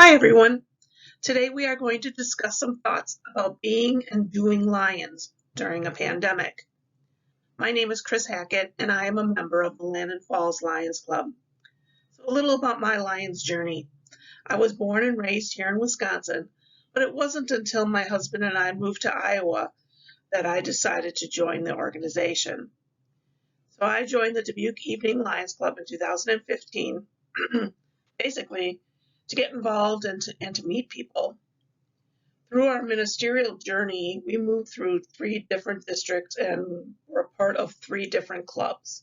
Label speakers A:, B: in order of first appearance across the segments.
A: Hi everyone. Today we are going to discuss some thoughts about being and doing Lions during a pandemic. My name is Chris Hackett and I am a member of the Landon Falls Lions Club. So a little about my Lions journey. I was born and raised here in Wisconsin, but it wasn't until my husband and I moved to Iowa that I decided to join the organization. So I joined the Dubuque Evening Lions Club in 2015, basically to get involved and to meet people. Through our ministerial journey, we moved through 3 different districts and were a part of 3 different clubs.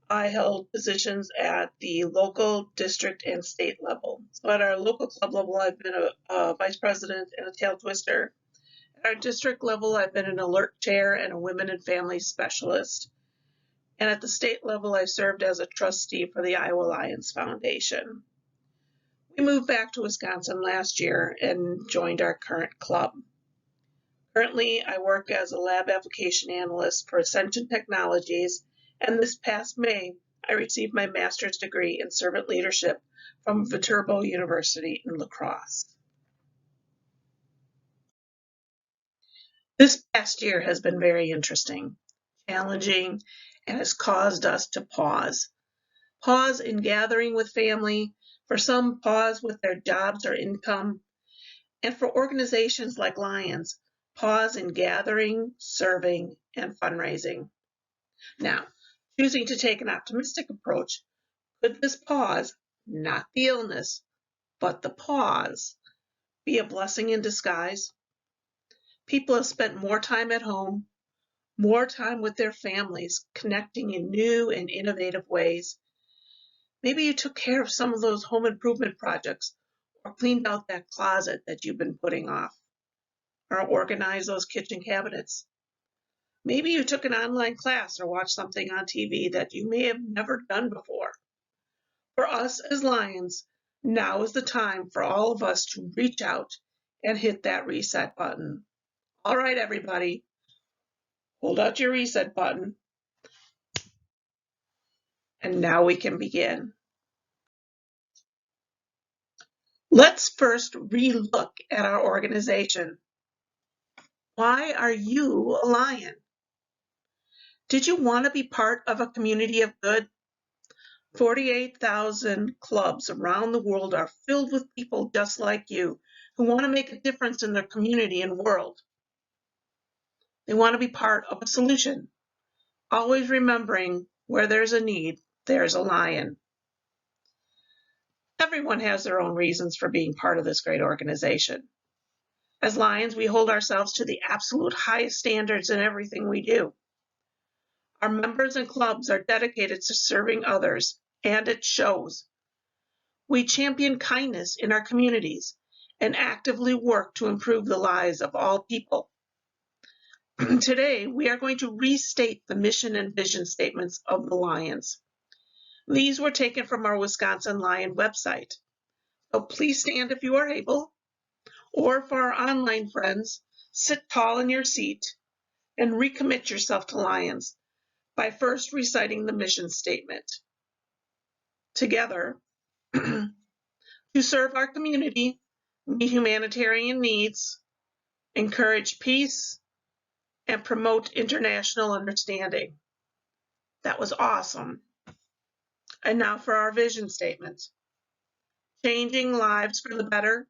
A: I held positions at the local, district, and state level. So at our local club level, I've been a vice president and a tail twister. At our district level, I've been an alert chair and a women and family specialist. And at the state level, I served as a trustee for the Iowa Lions Foundation. We moved back to Wisconsin last year and joined our current club. Currently, I work as a lab application analyst for Ascension Technologies, and this past May, I received my master's degree in servant leadership from Viterbo University in La Crosse. This past year has been very interesting, challenging, and has caused us to pause. Pause in gathering with family, for some pause with their jobs or income, and for organizations like Lions, pause in gathering, serving, and fundraising. Now, choosing to take an optimistic approach, could this pause, not the illness, but the pause, be a blessing in disguise? People have spent more time at home, more time with their families, connecting in new and innovative ways. Maybe you took care of some of those home improvement projects, or cleaned out that closet that you've been putting off, or organized those kitchen cabinets. Maybe you took an online class or watched something on TV that you may have never done before. For us as Lions, now is the time for all of us to reach out and hit that reset button. All right, everybody, hold out your reset button. And now we can begin. Let's first re-look at our organization. Why are you a Lion? Did you want to be part of a community of good? 48,000 clubs around the world are filled with people just like you who want to make a difference in their community and world. They want to be part of a solution, always remembering where there's a need, there's a Lion. Everyone has their own reasons for being part of this great organization. As Lions, we hold ourselves to the absolute highest standards in everything we do. Our members and clubs are dedicated to serving others, and it shows. We champion kindness in our communities and actively work to improve the lives of all people. Today, we are going to restate the mission and vision statements of the Lions. These were taken from our Wisconsin Lion website. So please stand if you are able, or for our online friends, sit tall in your seat and recommit yourself to Lions by first reciting the mission statement. Together, to serve our community, meet humanitarian needs, encourage peace, and promote international understanding. That was awesome. And now for our vision statement. Changing lives for the better,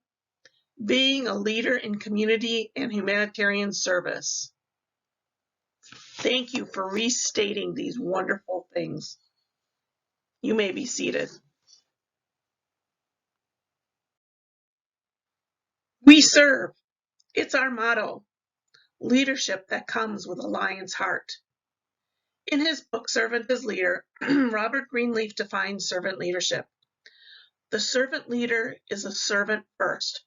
A: being a leader in community and humanitarian service. Thank you for restating these wonderful things. You may be seated. We serve. It's our motto. Leadership that comes with a lion's heart. In his book, Servant as Leader, Robert Greenleaf defines servant leadership. The servant leader is a servant first.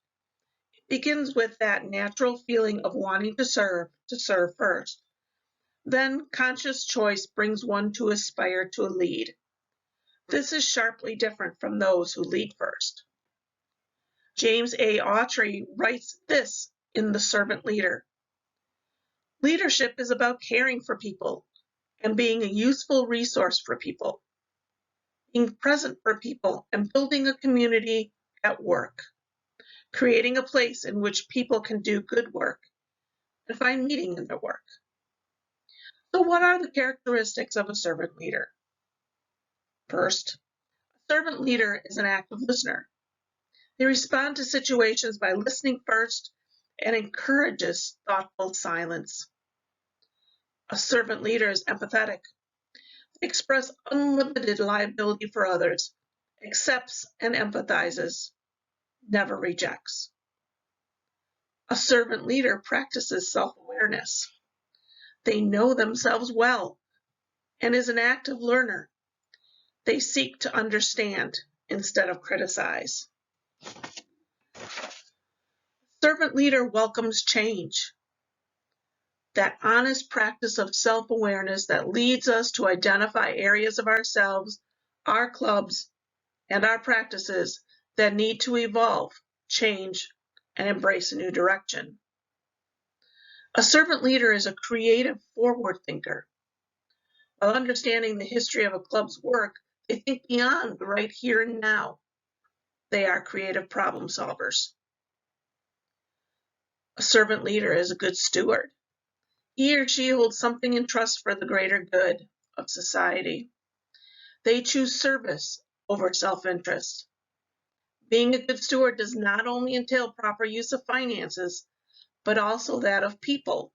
A: It begins with that natural feeling of wanting to serve first. Then conscious choice brings one to aspire to lead. This is sharply different from those who lead first. James A. Autry writes this in The Servant Leader. Leadership is about caring for people and being a useful resource for people, being present for people and building a community at work. creating a place in which people can do good work and find meaning in their work. So what are the characteristics of a servant leader? First, a servant leader is an active listener. They respond to situations by listening first and encourages thoughtful silence. A servant leader is empathetic. They express unlimited liability for others, accepts and empathizes, never rejects. A servant leader practices self-awareness. They know themselves well and is an active learner. They seek to understand instead of criticize. Servant leader welcomes change. That honest practice of self-awareness that leads us to identify areas of ourselves, our clubs, and our practices that need to evolve, change, and embrace a new direction. A servant leader is a creative forward thinker. While understanding the history of a club's work, they think beyond the right here and now. They are creative problem solvers. A servant leader is a good steward. He or she holds something in trust for the greater good of society. They choose service over self-interest. Being a good steward does not only entail proper use of finances, but also that of people,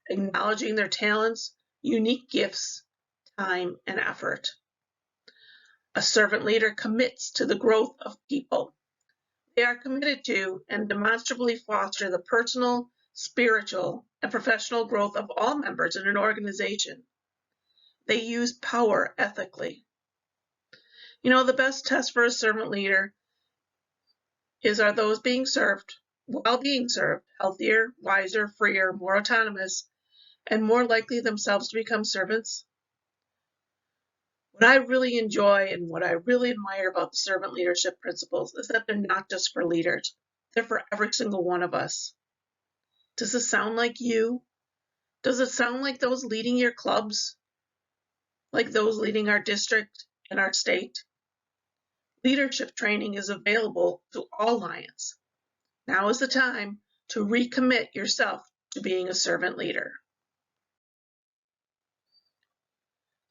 A: acknowledging their talents, unique gifts, time, and effort. A servant leader commits to the growth of people. They are committed to and demonstrably foster the personal, spiritual, and professional growth of all members in an organization. They use power ethically. The best test for a servant leader are those being served, while being served, healthier, wiser, freer, more autonomous, and more likely themselves to become servants? What I really enjoy and what I really admire about the servant leadership principles is that they're not just for leaders. They're for every single one of us. Does it sound like you? Does it sound like those leading your clubs? Like those leading our district and our state? Leadership training is available to all Lions. Now is the time to recommit yourself to being a servant leader.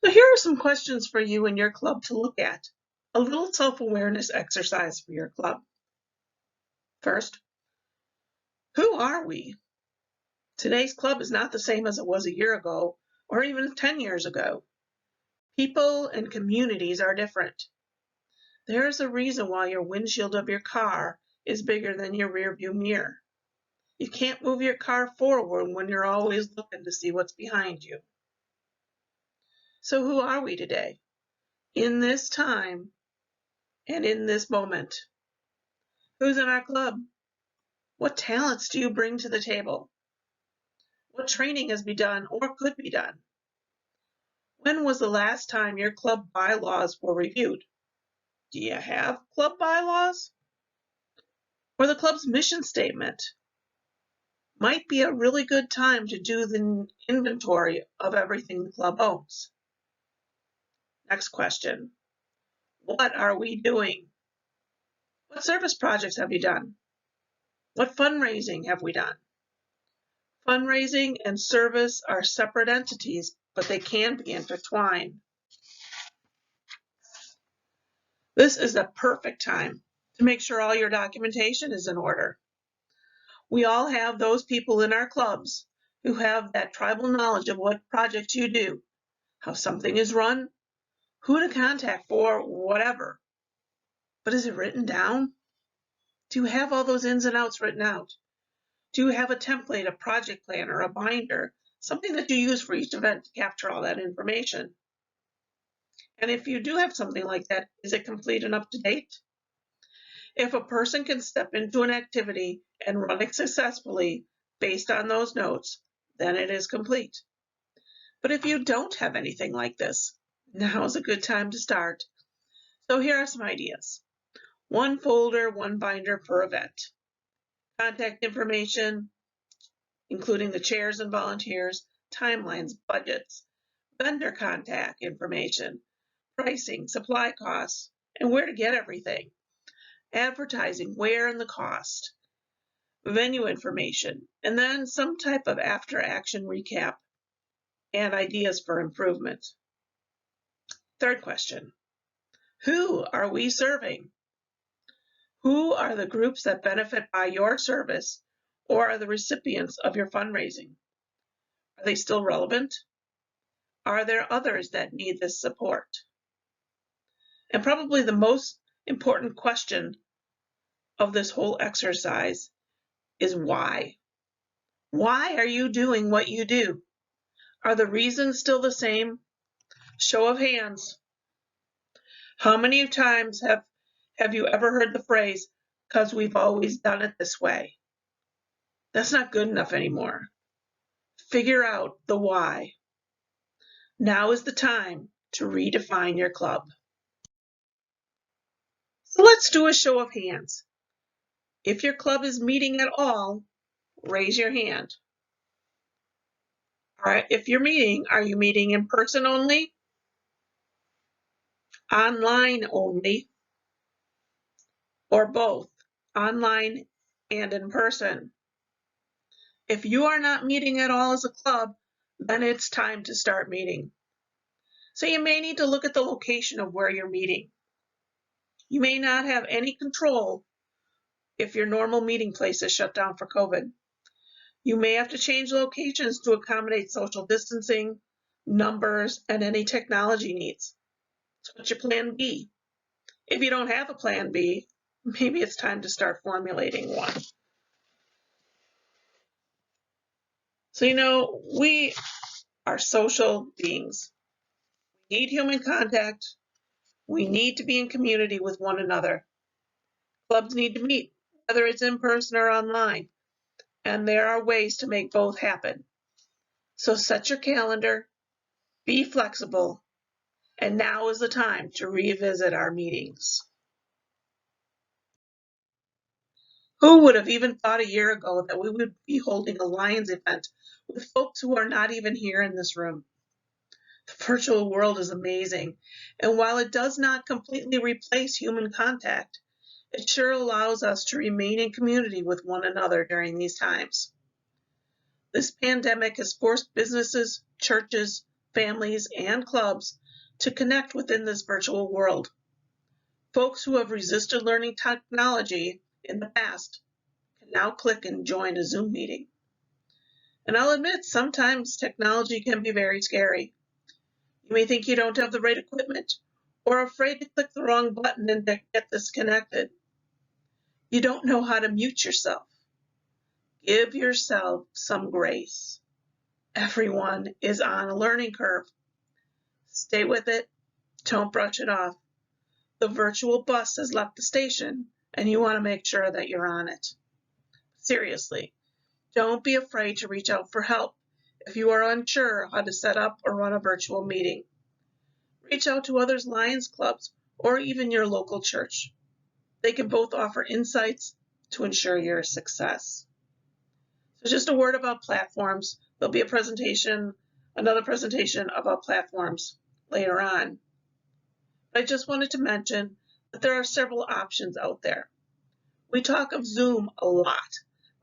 A: So here are some questions for you and your club to look at. A little self-awareness exercise for your club. First, who are we? Today's club is not the same as it was a year ago or even 10 years ago. People and communities are different. There is a reason why your windshield of your car is bigger than your rearview mirror. You can't move your car forward when you're always looking to see what's behind you. So who are we today? In this time and in this moment. Who's in our club? What talents do you bring to the table? What training has been done or could be done? When was the last time your club bylaws were reviewed? Do you have club bylaws? Or the club's mission statement? Might be a really good time to do the inventory of everything the club owns. Next question. What are we doing? What service projects have you done? What fundraising have we done? Fundraising and service are separate entities, but they can be intertwined. This is the perfect time to make sure all your documentation is in order. We all have those people in our clubs who have that tribal knowledge of what projects you do, how something is run, who to contact for whatever. But is it written down? Do you have all those ins and outs written out? Do you have a template, a project plan, or a binder, something that you use for each event to capture all that information? And if you do have something like that, is it complete and up to date? If a person can step into an activity and run it successfully based on those notes, then it is complete. But if you don't have anything like this, now is a good time to start. So here are some ideas. One folder, one binder per event. Contact information, including the chairs and volunteers, timelines, budgets, vendor contact information, pricing, supply costs, and where to get everything. Advertising, where and the cost. venue information, and then some type of after-action recap and ideas for improvement. Third question, who are we serving? Who are the groups that benefit by your service or are the recipients of your fundraising? Are they still relevant? Are there others that need this support? And probably the most important question of this whole exercise is why? Why are you doing what you do? Are the reasons still the same? Show of hands. How many times have you ever heard the phrase, "'cause we've always done it this way"? That's not good enough anymore. Figure out the why. Now is the time to redefine your club. So let's do a show of hands. If your club is meeting at all, raise your hand. All right, if you're meeting, are you meeting in person only? Online only? Or both, online and in person? If you are not meeting at all as a club, then it's time to start meeting. So you may need to look at the location of where you're meeting. You may not have any control if your normal meeting place is shut down for COVID. You may have to change locations to accommodate social distancing, numbers, and any technology needs. So what's your plan B? If you don't have a plan B, maybe it's time to start formulating one. So, we are social beings. We need human contact. We need to be in community with one another. Clubs need to meet, whether it's in person or online, and there are ways to make both happen. So set your calendar, be flexible, and now is the time to revisit our meetings. Who would have even thought a year ago that we would be holding a Lions event with folks who are not even here in this room? The virtual world is amazing, and while it does not completely replace human contact, it sure allows us to remain in community with one another during these times. This pandemic has forced businesses, churches, families, and clubs to connect within this virtual world. Folks who have resisted learning technology in the past can now click and join a Zoom meeting. And I'll admit, sometimes technology can be very scary. You may think you don't have the right equipment or are afraid to click the wrong button and get disconnected. You don't know how to mute yourself. Give yourself some grace. Everyone is on a learning curve. Stay with it. Don't brush it off. The virtual bus has left the station, and you want to make sure that you're on it. Seriously, don't be afraid to reach out for help if you are unsure how to set up or run a virtual meeting. Reach out to other Lions clubs or even your local church. They can both offer insights to ensure your success. So just a word about platforms. There'll be another presentation about platforms later on. But I just wanted to mention that there are several options out there. We talk of Zoom a lot,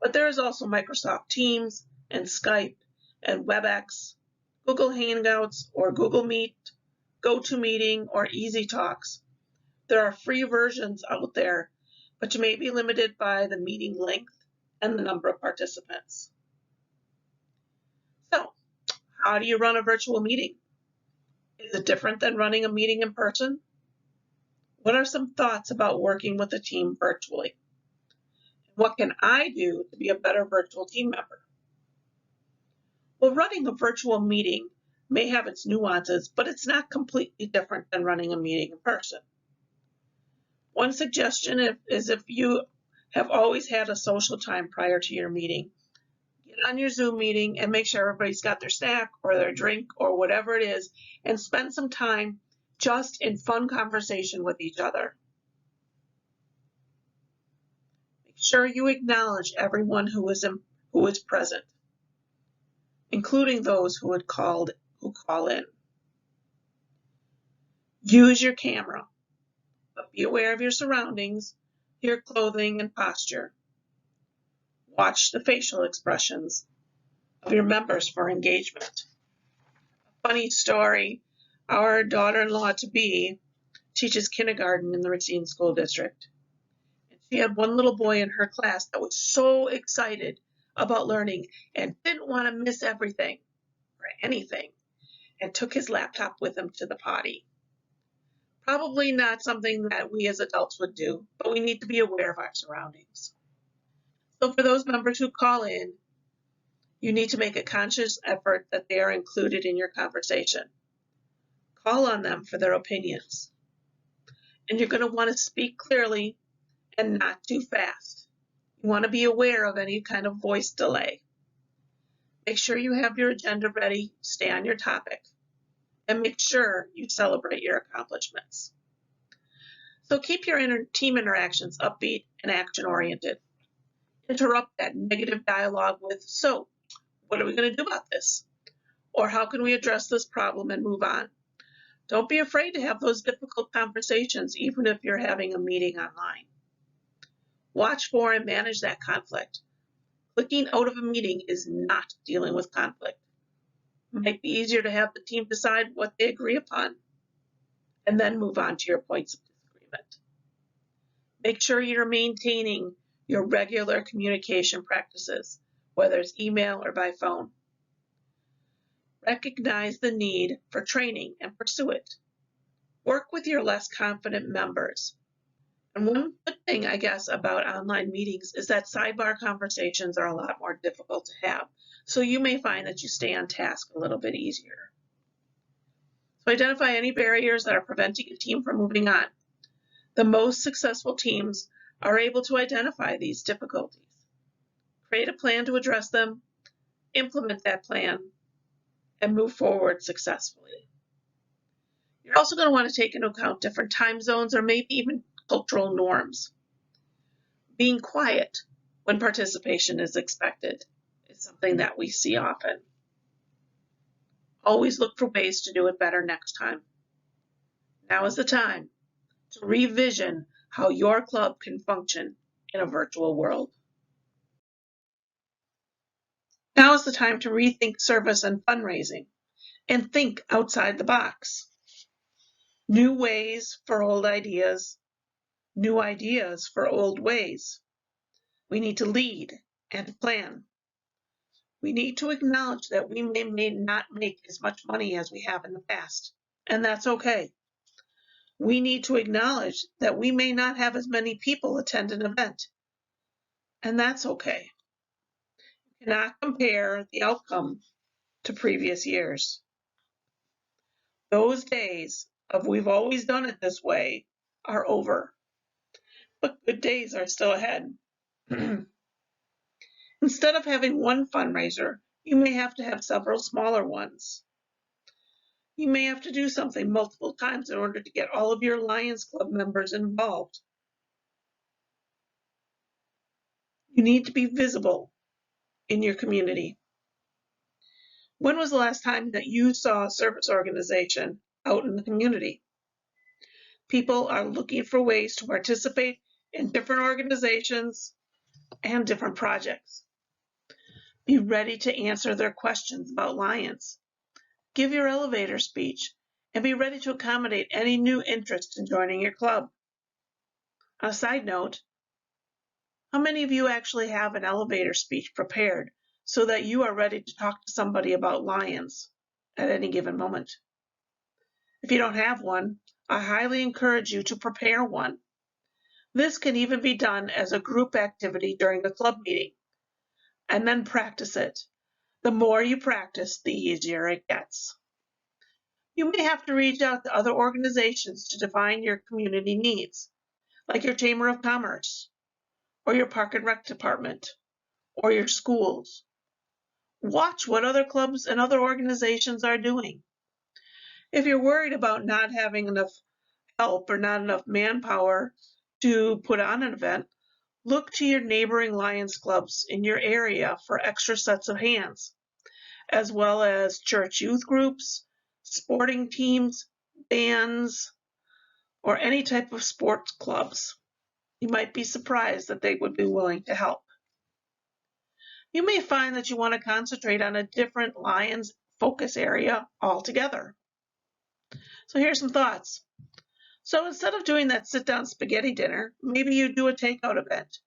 A: but there is also Microsoft Teams and Skype and WebEx, Google Hangouts or Google Meet, GoToMeeting or Easy Talks. There are free versions out there, but you may be limited by the meeting length and the number of participants. So, how do you run a virtual meeting? Is it different than running a meeting in person? What are some thoughts about working with a team virtually? What can I do to be a better virtual team member? Well, running a virtual meeting may have its nuances, but it's not completely different than running a meeting in person. One suggestion is if you have always had a social time prior to your meeting, get on your Zoom meeting and make sure everybody's got their snack or their drink or whatever it is, and spend some time just in fun conversation with each other. Make sure you acknowledge everyone who is present, including those who call in. Use your camera, but be aware of your surroundings, your clothing, and posture. Watch the facial expressions of your members for engagement. Funny story, our daughter-in-law-to-be teaches kindergarten in the Racine School District. And she had one little boy in her class that was so excited about learning and didn't want to miss everything or anything and took his laptop with him to the potty. Probably not something that we as adults would do, but we need to be aware of our surroundings. So for those members who call in, you need to make a conscious effort that they are included in your conversation. Call on them for their opinions. And you're going to want to speak clearly and not too fast. You want to be aware of any kind of voice delay. Make sure you have your agenda ready, stay on your topic, and make sure you celebrate your accomplishments. So keep your team interactions upbeat and action-oriented. Interrupt that negative dialogue with, so, what are we going to do about this? Or how can we address this problem and move on? Don't be afraid to have those difficult conversations, even if you're having a meeting online. Watch for and manage that conflict. Clicking out of a meeting is not dealing with conflict. It might be easier to have the team decide what they agree upon and then move on to your points of disagreement. Make sure you're maintaining your regular communication practices, whether it's email or by phone. Recognize the need for training and pursue it. Work with your less confident members. And one good thing, I guess, about online meetings is that sidebar conversations are a lot more difficult to have. So you may find that you stay on task a little bit easier. So identify any barriers that are preventing a team from moving on. The most successful teams are able to identify these difficulties. Create a plan to address them, implement that plan, and move forward successfully. You're also going to want to take into account different time zones or maybe even cultural norms. Being quiet when participation is expected is something that we see often. Always look for ways to do it better next time. Now is the time to revision how your club can function in a virtual world. Now is the time to rethink service and fundraising and think outside the box. New ways for old ideas, new ideas for old ways. We need to lead and plan. We need to acknowledge that we may not make as much money as we have in the past, and that's okay. We need to acknowledge that we may not have as many people attend an event, and that's okay. You cannot compare the outcome to previous years. Those days of we've always done it this way are over, but good days are still ahead. Instead of having one fundraiser, you may have to have several smaller ones. You may have to do something multiple times in order to get all of your Lions Club members involved. You need to be visible in your community. When was the last time that you saw a service organization out in the community? People are looking for ways to participate in different organizations and different projects. Be ready to answer their questions about Lions. Give your elevator speech and be ready to accommodate any new interest in joining your club. On a side note, how many of you actually have an elevator speech prepared so that you are ready to talk to somebody about Lions at any given moment? If you don't have one, I highly encourage you to prepare one. This can even be done as a group activity during the club meeting, and then practice it. The more you practice, the easier it gets. You may have to reach out to other organizations to define your community needs, like your Chamber of Commerce, or your Park and Rec department, or your schools. Watch what other clubs and other organizations are doing. If you're worried about not having enough help or not enough manpower to put on an event, look to your neighboring Lions clubs in your area for extra sets of hands, as well as church youth groups, sporting teams, bands, or any type of sports clubs. You might be surprised that they would be willing to help. You may find that you want to concentrate on a different Lions focus area altogether. So here's some thoughts. So instead of doing that sit-down spaghetti dinner, maybe you do a takeout event.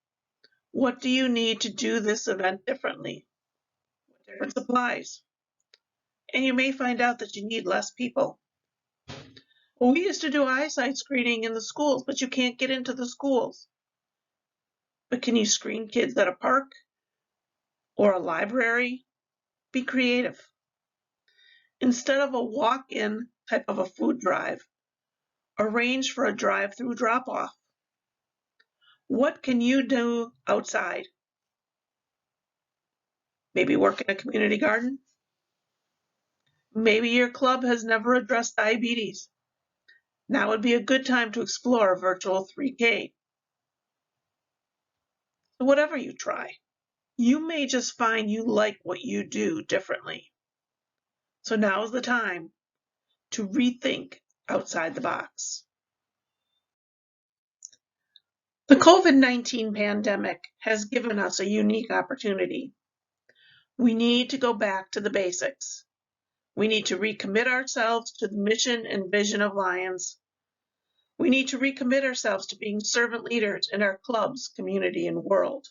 A: What do you need to do this event differently? Different supplies. And you may find out that you need less people. Well, we used to do eyesight screening in the schools, but you can't get into the schools. But can you screen kids at a park or a library? Be creative. Instead of a walk-in type of a food drive, arrange for a drive-through drop-off. What can you do outside? Maybe work in a community garden. Maybe your club has never addressed diabetes. Now would be a good time to explore a virtual 3K. So whatever you try, you may just find you like what you do differently. So now is the time to rethink outside the box. The COVID-19 pandemic has given us a unique opportunity. We need to go back to the basics. We need to recommit ourselves to the mission and vision of Lions. We need to recommit ourselves to being servant leaders in our clubs, community, and world.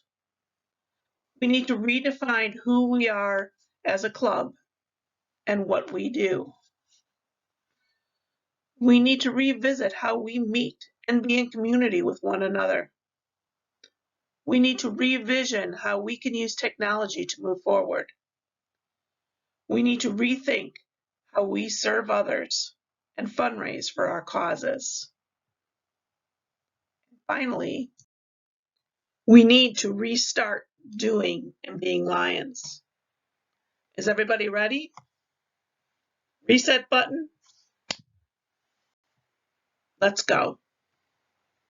A: We need to redefine who we are as a club and what we do. We need to revisit how we meet and be in community with one another. We need to revision how we can use technology to move forward. We need to rethink how we serve others and fundraise for our causes. Finally, we need to restart doing and being Lions. Is everybody ready? Reset button. Let's go.